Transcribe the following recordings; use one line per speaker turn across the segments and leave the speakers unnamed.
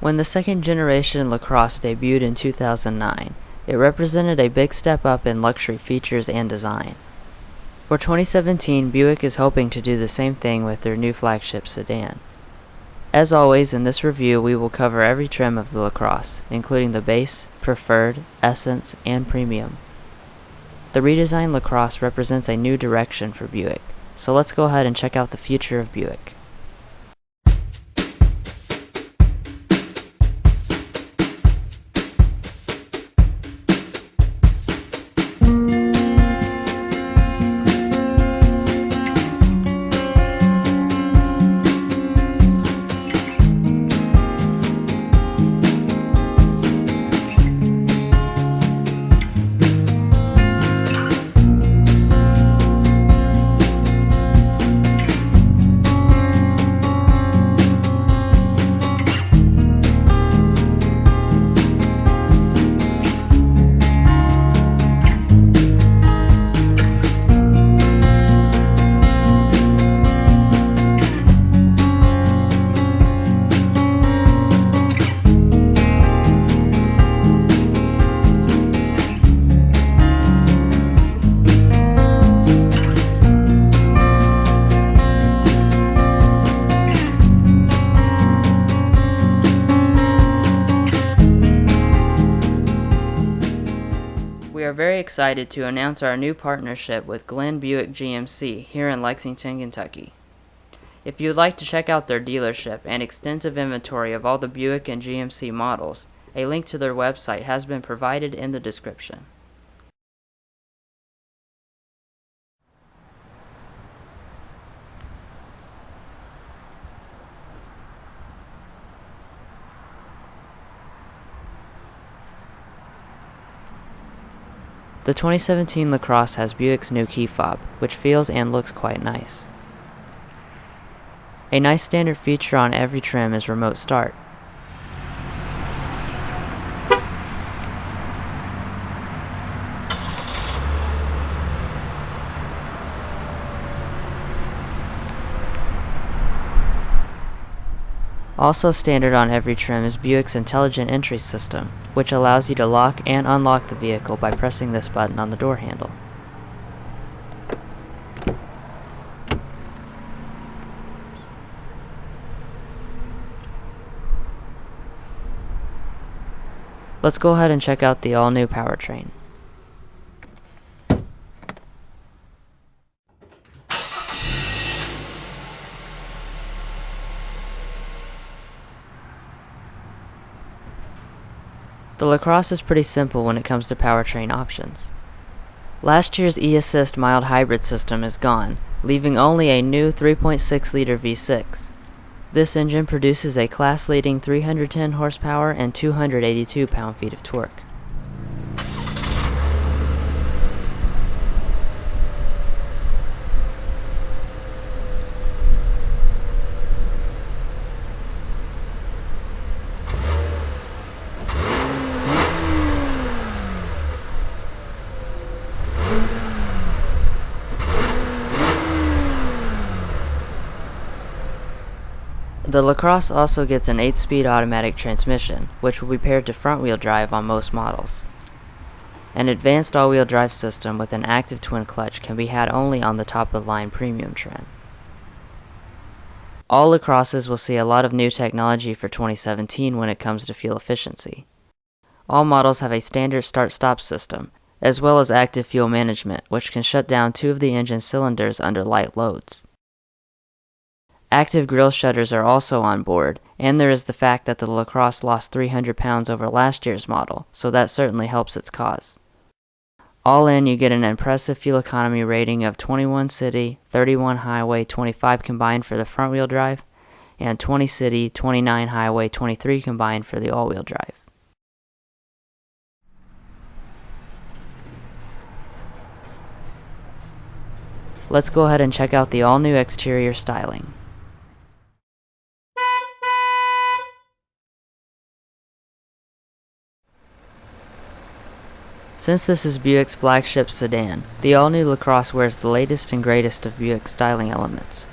When the second generation LaCrosse debuted in 2009, it represented a big step up in luxury features and design. For 2017, Buick is hoping to do the same thing with their new flagship sedan. As always, in this review we will cover every trim of the LaCrosse, including the base, preferred, essence, and premium. The redesigned LaCrosse represents a new direction for Buick, so let's go ahead and check out the future of Buick. We are very excited to announce our new partnership with Glenn Buick GMC here in Lexington, Kentucky. If you would like to check out their dealership and extensive inventory of all the Buick and GMC models, a link to their website has been provided in the description. The 2017 LaCrosse has Buick's new key fob, which feels and looks quite nice. A nice standard feature on every trim is remote start. Also standard on every trim is Buick's intelligent entry system, which allows you to lock and unlock the vehicle by pressing this button on the door handle. Let's go ahead and check out the all-new Powertrain. The LaCrosse is pretty simple when it comes to powertrain options. Last year's e-Assist mild hybrid system is gone, leaving only a new 3.6-liter V6. This engine produces a class-leading 310 horsepower and 282 pound-feet of torque. The LaCrosse also gets an 8-speed automatic transmission, which will be paired to front-wheel drive on most models. An advanced all-wheel drive system with an active twin clutch can be had only on the top-of-the-line premium trim. All LaCrosses will see a lot of new technology for 2017 when it comes to fuel efficiency. All models have a standard start-stop system, as well as active fuel management, which can shut down 2 of the engine cylinders under light loads. Active grille shutters are also on board, and there is the fact that the LaCrosse lost 300 pounds over last year's model, so that certainly helps its cause. All in, you get an impressive fuel economy rating of 21 city, 31 highway, 25 combined for the front-wheel drive, and 20 city, 29 highway, 23 combined for the all-wheel drive. Let's go ahead and check out the all-new exterior styling. Since this is Buick's flagship sedan, the all-new LaCrosse wears the latest and greatest of Buick styling elements.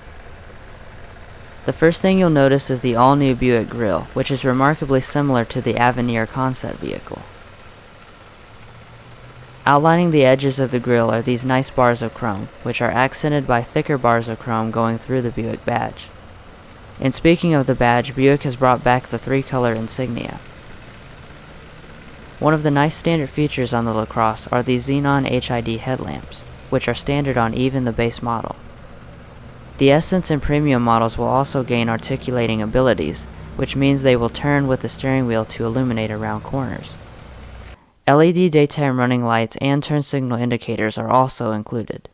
The first thing you'll notice is the all-new Buick grille, which is remarkably similar to the Avenir concept vehicle. Outlining the edges of the grille are these nice bars of chrome, which are accented by thicker bars of chrome going through the Buick badge. And speaking of the badge, Buick has brought back the 3-color insignia. One of the nice standard features on the LaCrosse are these xenon HID headlamps, which are standard on even the base model. The Essence and Premium models will also gain articulating abilities, which means they will turn with the steering wheel to illuminate around corners. LED daytime running lights and turn signal indicators are also included.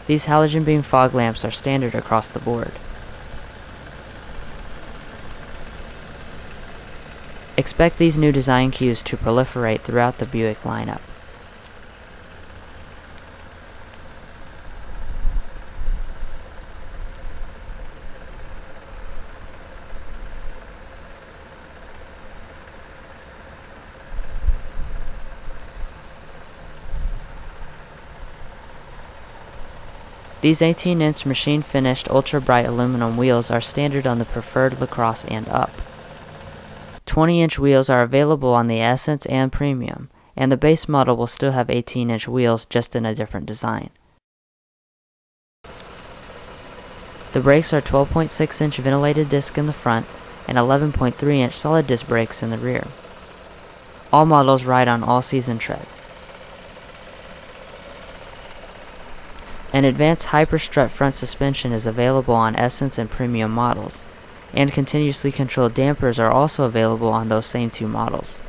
These halogen beam fog lamps are standard across the board. Expect these new design cues to proliferate throughout the Buick lineup. These 18-inch machine-finished ultra-bright aluminum wheels are standard on the preferred LaCrosse and up. 20-inch wheels are available on the Essence and Premium, and the base model will still have 18-inch wheels, just in a different design. The brakes are 12.6-inch ventilated disc in the front and 11.3-inch solid disc brakes in the rear. All models ride on all-season tread. An advanced hyper-strut front suspension is available on Essence and Premium models, and continuously controlled dampers are also available on those same two models.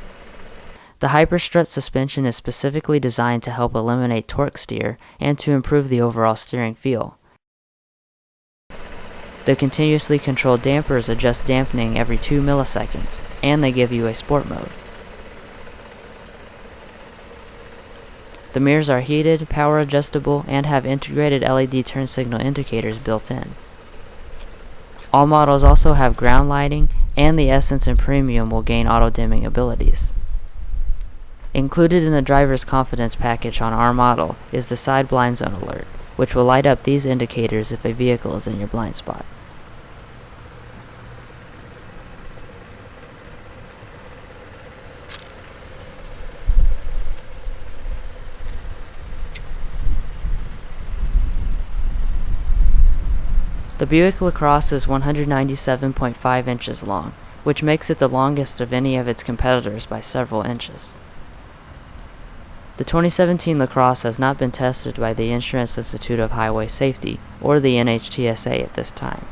The hyper-strut suspension is specifically designed to help eliminate torque steer and to improve the overall steering feel. The continuously controlled dampers adjust dampening every 2 milliseconds, and they give you a sport mode. The mirrors are heated, power adjustable, and have integrated LED turn signal indicators built in. All models also have ground lighting, and the Essence and Premium will gain auto-dimming abilities. Included in the driver's confidence package on our model is the side blind zone alert, which will light up these indicators if a vehicle is in your blind spot. The Buick LaCrosse is 197.5 inches long, which makes it the longest of any of its competitors by several inches. The 2017 LaCrosse has not been tested by the Insurance Institute of Highway Safety or the NHTSA at this time.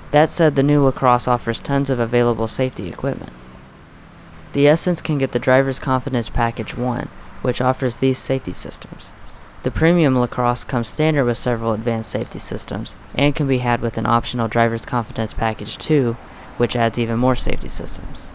That said, the new LaCrosse offers tons of available safety equipment. The Essence can get the Driver's Confidence Package 1, which offers these safety systems. The Premium LaCrosse comes standard with several advanced safety systems, and can be had with an optional Driver's Confidence Package 2, which adds even more safety systems.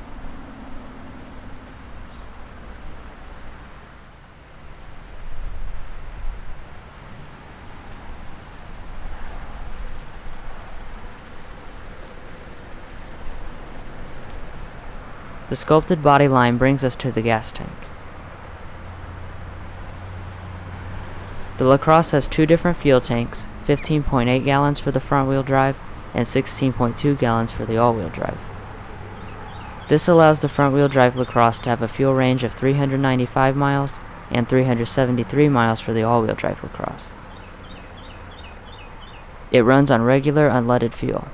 The sculpted body line brings us to the gas tank. The LaCrosse has two different fuel tanks, 15.8 gallons for the front-wheel drive and 16.2 gallons for the all-wheel drive. This allows the front-wheel drive LaCrosse to have a fuel range of 395 miles and 373 miles for the all-wheel drive LaCrosse. It runs on regular unleaded fuel.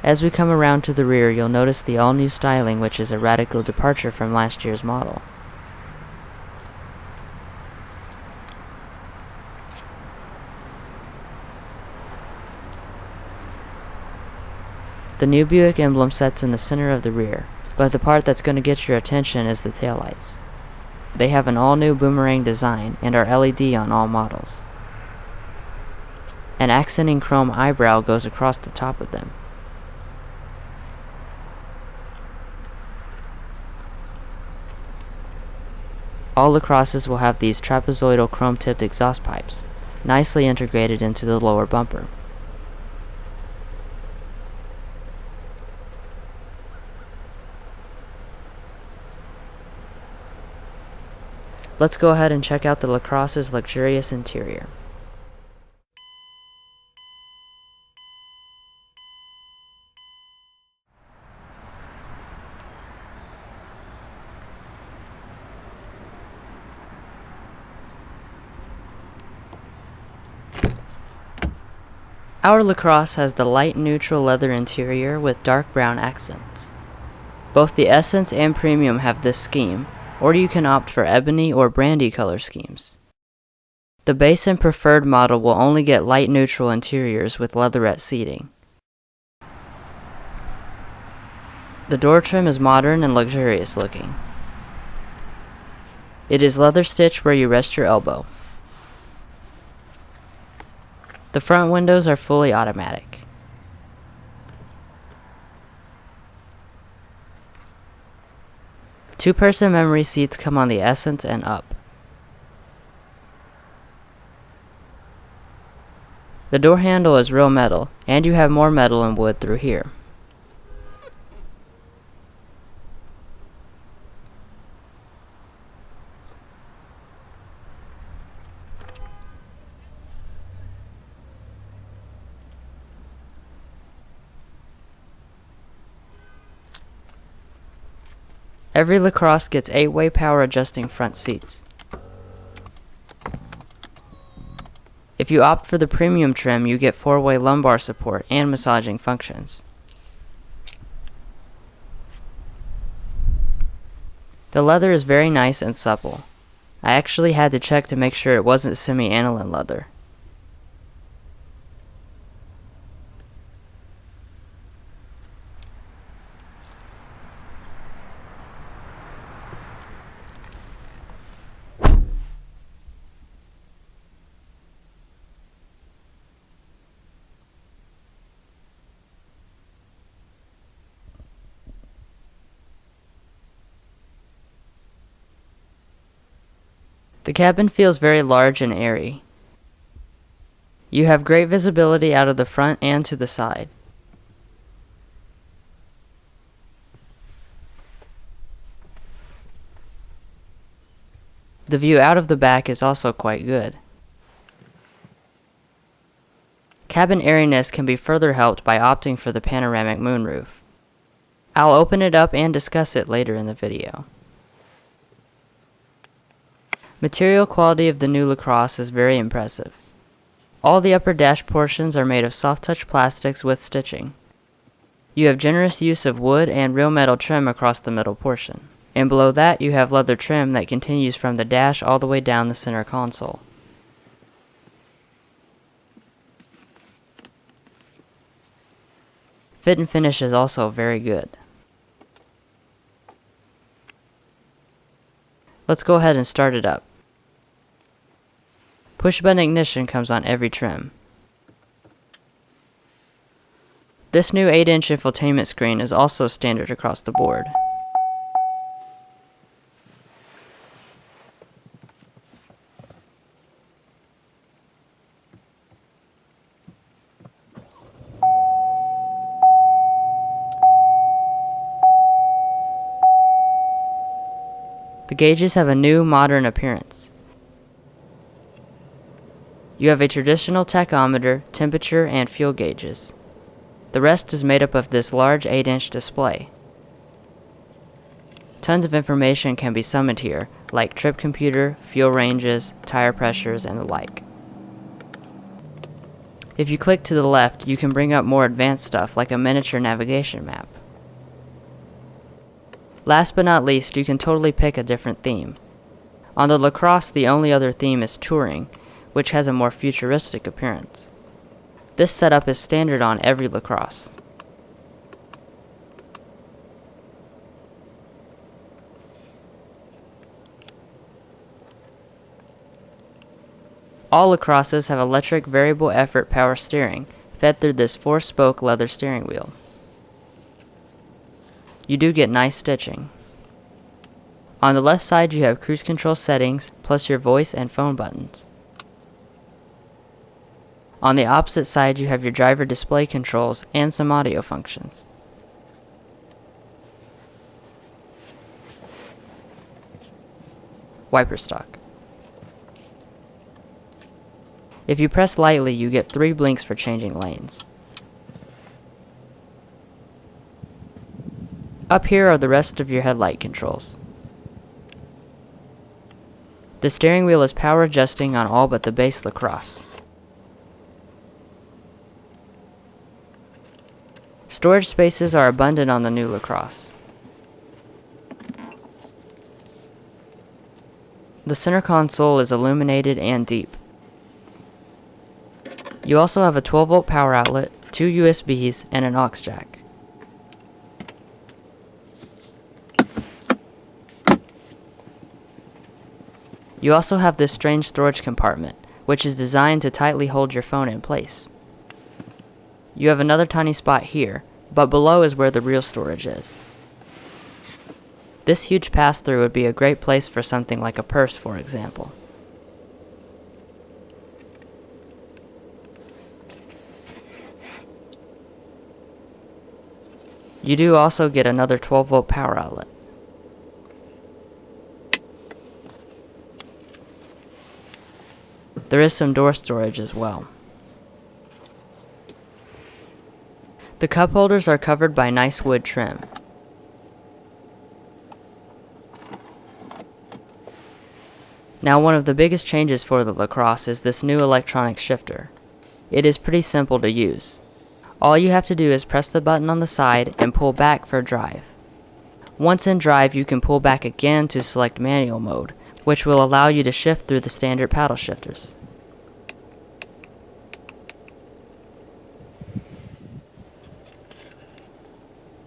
As we come around to the rear, you'll notice the all-new styling, which is a radical departure from last year's model. The new Buick emblem sets in the center of the rear, but the part that's going to get your attention is the taillights. They have an all-new boomerang design and are LED on all models. An accenting chrome eyebrow goes across the top of them. All LaCrosses will have these trapezoidal chrome-tipped exhaust pipes, nicely integrated into the lower bumper. Let's go ahead and check out the LaCrosse's luxurious interior. Our LaCrosse has the light neutral leather interior with dark brown accents. Both the Essence and Premium have this scheme, or you can opt for ebony or brandy color schemes. The base and preferred model will only get light neutral interiors with leatherette seating. The door trim is modern and luxurious looking. It is leather stitched where you rest your elbow. The front windows are fully automatic. Two-person memory seats come on the Essence and up. The door handle is real metal, and you have more metal and wood through here. Every LaCrosse gets 8-way power adjusting front seats. If you opt for the premium trim, you get 4-way lumbar support and massaging functions. The leather is very nice and supple. I actually had to check to make sure it wasn't semi-aniline leather. The cabin feels very large and airy. You have great visibility out of the front and to the side. The view out of the back is also quite good. Cabin airiness can be further helped by opting for the panoramic moonroof. I'll open it up and discuss it later in the video. Material quality of the new LaCrosse is very impressive. All the upper dash portions are made of soft touch plastics with stitching. You have generous use of wood and real metal trim across the middle portion. And below that you have leather trim that continues from the dash all the way down the center console. Fit and finish is also very good. Let's go ahead and start it up. Push button ignition comes on every trim. This new 8-inch infotainment screen is also standard across the board. The gauges have a new modern appearance. You have a traditional tachometer, temperature, and fuel gauges. The rest is made up of this large 8-inch display. Tons of information can be summoned here, like trip computer, fuel ranges, tire pressures, and the like. If you click to the left, you can bring up more advanced stuff like a miniature navigation map. Last but not least, you can totally pick a different theme. On the LaCrosse, the only other theme is Touring, which has a more futuristic appearance. This setup is standard on every LaCrosse. All LaCrosses have electric variable effort power steering, fed through this 4-spoke leather steering wheel. You do get nice stitching. On the left side you have cruise control settings, plus your voice and phone buttons. On the opposite side you have your driver display controls and some audio functions. wiper stock. If you press lightly, you get 3 blinks for changing lanes. Up here are the rest of your headlight controls. The steering wheel is power adjusting on all but the base LaCrosse. Storage spaces are abundant on the new LaCrosse. The center console is illuminated and deep. You also have a 12-volt power outlet, 2 USBs, and an aux jack. You also have this strange storage compartment, which is designed to tightly hold your phone in place. You have another tiny spot here, but below is where the real storage is. This huge pass-through would be a great place for something like a purse, for example. You do also get another 12-volt power outlet. There is some door storage as well. The cup holders are covered by nice wood trim. Now, one of the biggest changes for the LaCrosse is this new electronic shifter. It is pretty simple to use. All you have to do is press the button on the side and pull back for drive. Once in drive, you can pull back again to select manual mode, which will allow you to shift through the standard paddle shifters.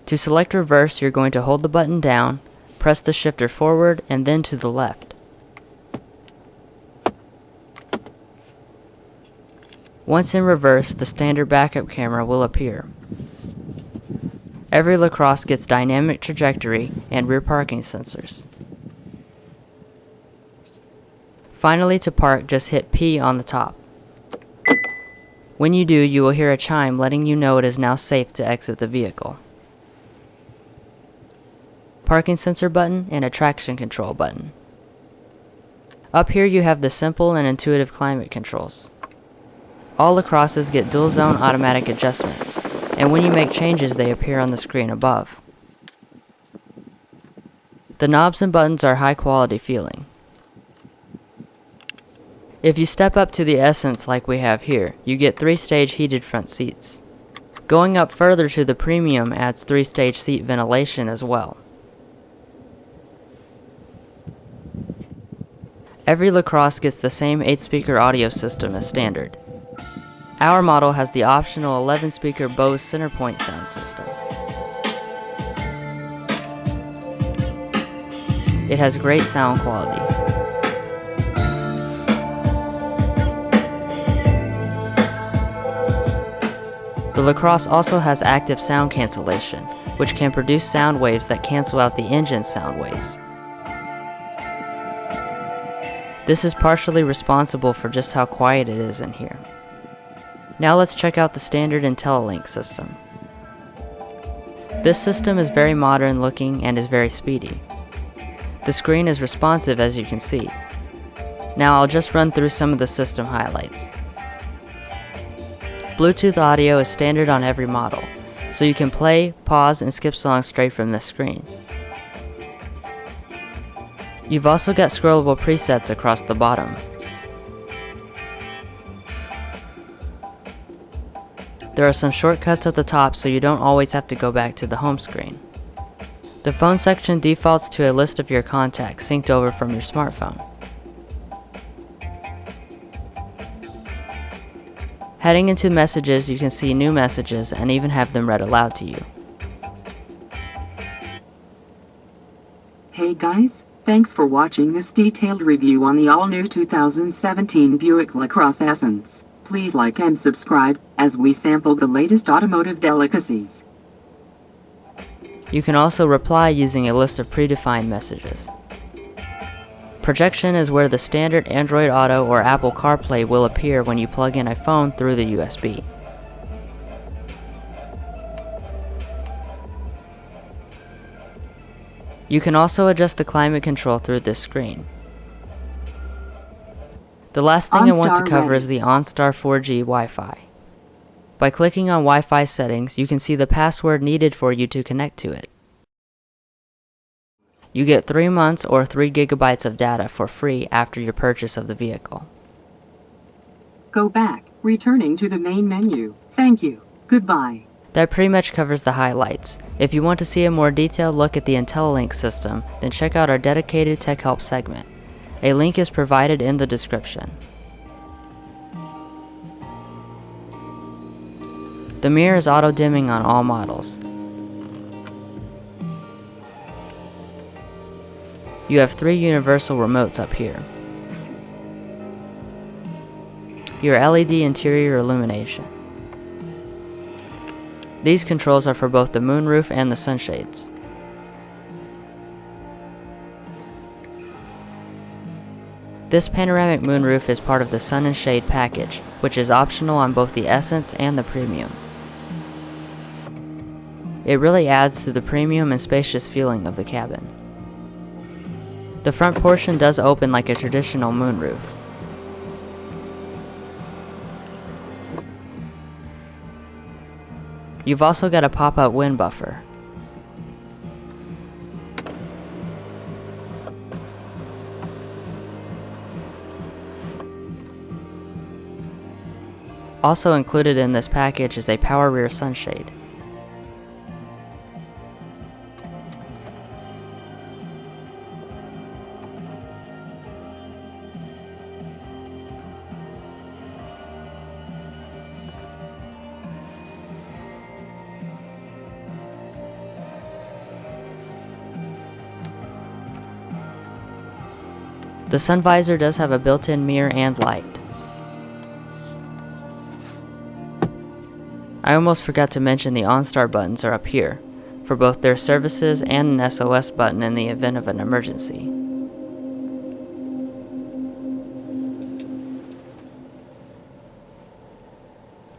To select reverse, you're going to hold the button down, press the shifter forward and then to the left. Once in reverse, the standard backup camera will appear. Every LaCrosse gets dynamic trajectory and rear parking sensors. Finally, to park, just hit P on the top. When you do, you will hear a chime letting you know it is now safe to exit the vehicle. Parking sensor button and a traction control button. Up here you have the simple and intuitive climate controls. All LaCrosses get dual zone automatic adjustments, and when you make changes they appear on the screen above. The knobs and buttons are high quality feeling. If you step up to the Essence like we have here, you get 3-stage heated front seats. Going up further to the Premium adds 3-stage seat ventilation as well. Every LaCrosse gets the same 8-speaker audio system as standard. Our model has the optional 11-speaker Bose Centerpoint sound system. It has great sound quality. The LaCrosse also has active sound cancellation, which can produce sound waves that cancel out the engine's sound waves. This is partially responsible for just how quiet it is in here. Now let's check out the standard IntelliLink system. This system is very modern looking and is very speedy. The screen is responsive as you can see. Now I'll just run through some of the system highlights. Bluetooth audio is standard on every model, so you can play, pause, and skip songs straight from this screen. You've also got scrollable presets across the bottom. There are some shortcuts at the top so you don't always have to go back to the home screen. The phone section defaults to a list of your contacts synced over from your smartphone. Heading into messages, you can see new messages and even have them read aloud to you.
Hey guys, thanks for watching this detailed review on the all-new 2017 Buick LaCrosse Essence. Please like and subscribe, as we sample the latest automotive delicacies.
You can also reply using a list of predefined messages. Projection is where the standard Android Auto or Apple CarPlay will appear when you plug in a phone through the USB. You can also adjust the climate control through this screen. The last thing I want to
OnStar
cover
ready.
is the OnStar 4G Wi-Fi. By clicking on Wi-Fi settings, you can see the password needed for you to connect to it. You get 3 months or 3 gigabytes of data for free after your purchase of the vehicle.
Go back, returning to the main menu. Thank you. Goodbye.
That pretty much covers the highlights. If you want to see a more detailed look at the IntelliLink system, then check out our dedicated Tech Help segment. A link is provided in the description. The mirror is auto-dimming on all models. You have 3 universal remotes up here. Your LED interior illumination. These controls are for both the moonroof and the sunshades. This panoramic moonroof is part of the Sun and Shade package, which is optional on both the Essence and the Premium. It really adds to the premium and spacious feeling of the cabin. The front portion does open like a traditional moonroof. You've also got a pop-up wind buffer. Also included in this package is a power rear sunshade. The sun visor does have a built-in mirror and light. I almost forgot to mention the OnStar buttons are up here, for both their services and an SOS button in the event of an emergency.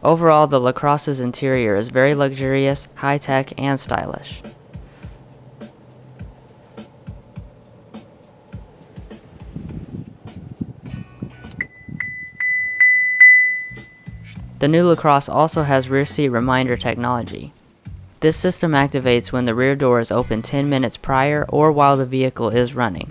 Overall, the LaCrosse's interior is very luxurious, high-tech, and stylish. The new LaCrosse also has rear seat reminder technology. This system activates when the rear door is open 10 minutes prior or while the vehicle is running.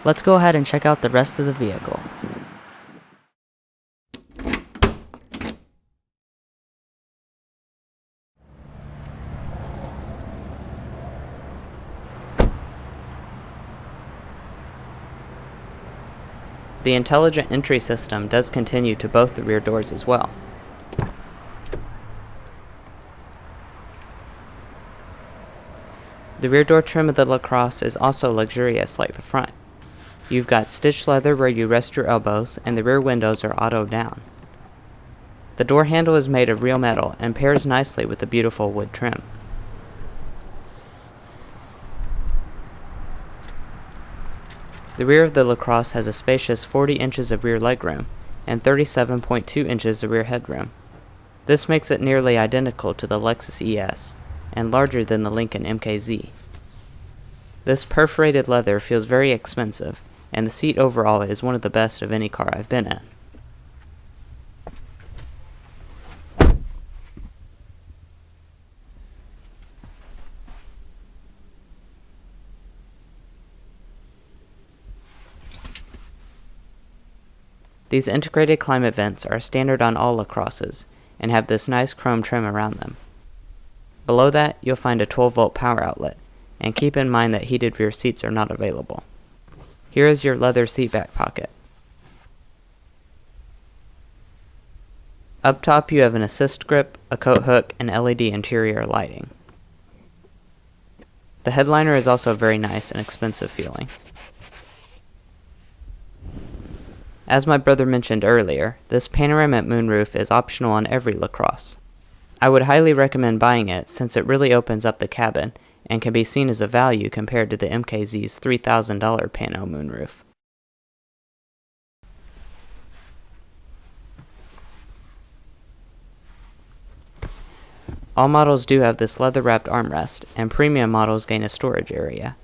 Let's go ahead and check out the rest of the vehicle.
The intelligent entry system does continue to both the rear doors as well. The rear door trim of the LaCrosse is also luxurious like the front. You've got stitched leather where you rest your elbows, and the rear windows are auto down. The door handle is made of real metal and pairs nicely with the beautiful wood trim. The rear of the LaCrosse has a spacious 40 inches of rear legroom and 37.2 inches of rear headroom. This makes it nearly identical to the Lexus ES and larger than the Lincoln MKZ. This perforated leather feels very expensive, and the seat overall is one of the best of any car I've been in. These integrated climate vents are standard on all LaCrosses and have this nice chrome trim around them. Below that, you'll find a 12-volt power outlet, and keep in mind that heated rear seats are not available. Here is your leather seat back pocket. Up top you have an assist grip, a coat hook, and LED interior lighting. The headliner is also very nice and expensive feeling. As my brother mentioned earlier, this panoramic moonroof is optional on every LaCrosse. I would highly recommend buying it since it really opens up the cabin and can be seen as a value compared to the MKZ's $3,000 pano moonroof. All models do have this leather-wrapped armrest, and premium models gain a storage area.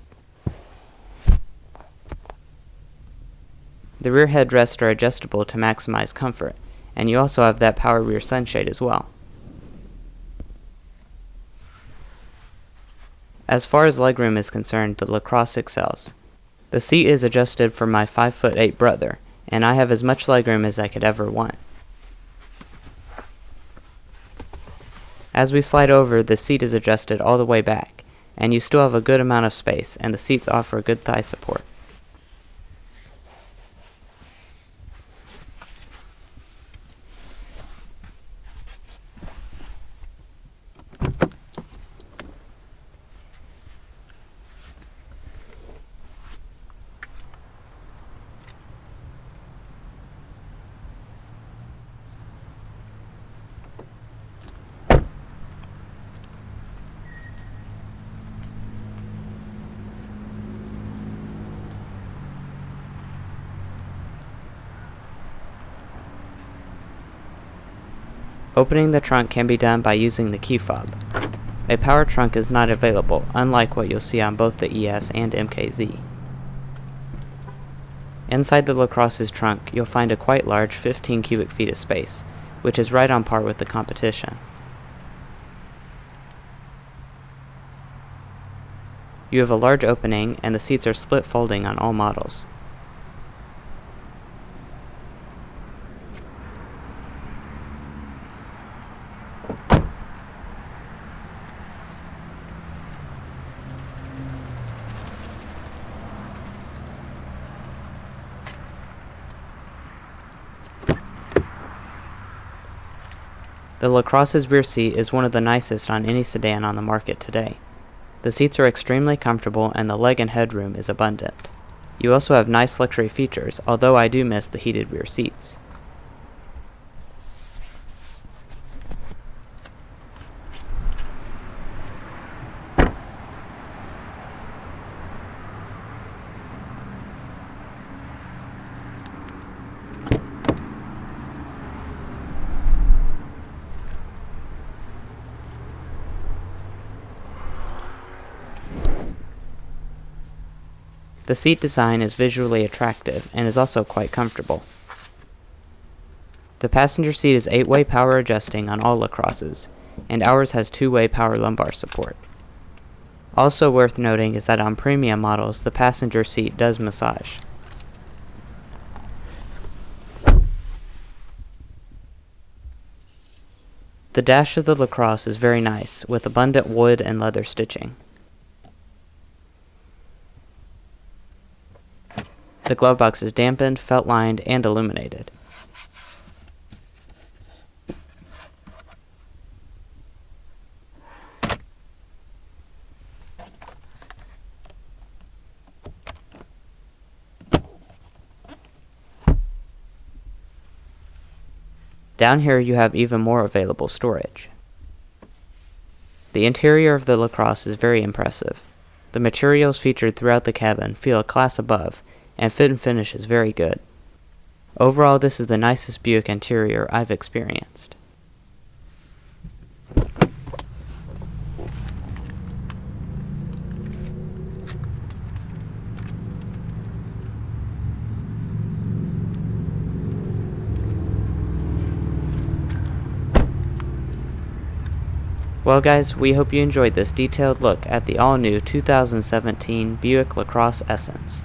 The rear headrests are adjustable to maximize comfort, and you also have that power rear sunshade as well. As far as legroom is concerned, the LaCrosse excels. The seat is adjusted for my 5'8" brother, and I have as much legroom as I could ever want. As we slide over, the seat is adjusted all the way back, and you still have a good amount of space, and the seats offer good thigh support. Opening the trunk can be done by using the key fob. A power trunk is not available, unlike what you'll see on both the ES and MKZ. Inside the LaCrosse's trunk, you'll find a quite large 15 cubic feet of space, which is right on par with the competition. You have a large opening, and the seats are split folding on all models. The LaCrosse's rear seat is one of the nicest on any sedan on the market today. The seats are extremely comfortable and the leg and headroom is abundant. You also have nice luxury features, although I do miss the heated rear seats. The seat design is visually attractive and is also quite comfortable. The passenger seat is 8-way power adjusting on all LaCrosses, and ours has 2-way power lumbar support. Also worth noting is that on premium models, the passenger seat does massage. The dash of the LaCrosse is very nice, with abundant wood and leather stitching. The glove box is dampened, felt-lined, and illuminated. Down here you have even more available storage. The interior of the LaCrosse is very impressive. The materials featured throughout the cabin feel a class above, and fit and finish is very good. Overall, this is the nicest Buick interior I've experienced. Well guys, we hope you enjoyed this detailed look at the all-new 2017 Buick LaCrosse Essence.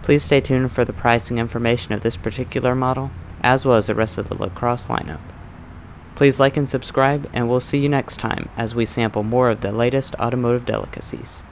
Please stay tuned for the pricing information of this particular model, as well as the rest of the LaCrosse lineup. Please like and subscribe, and we'll see you next time as we sample more of the latest automotive delicacies.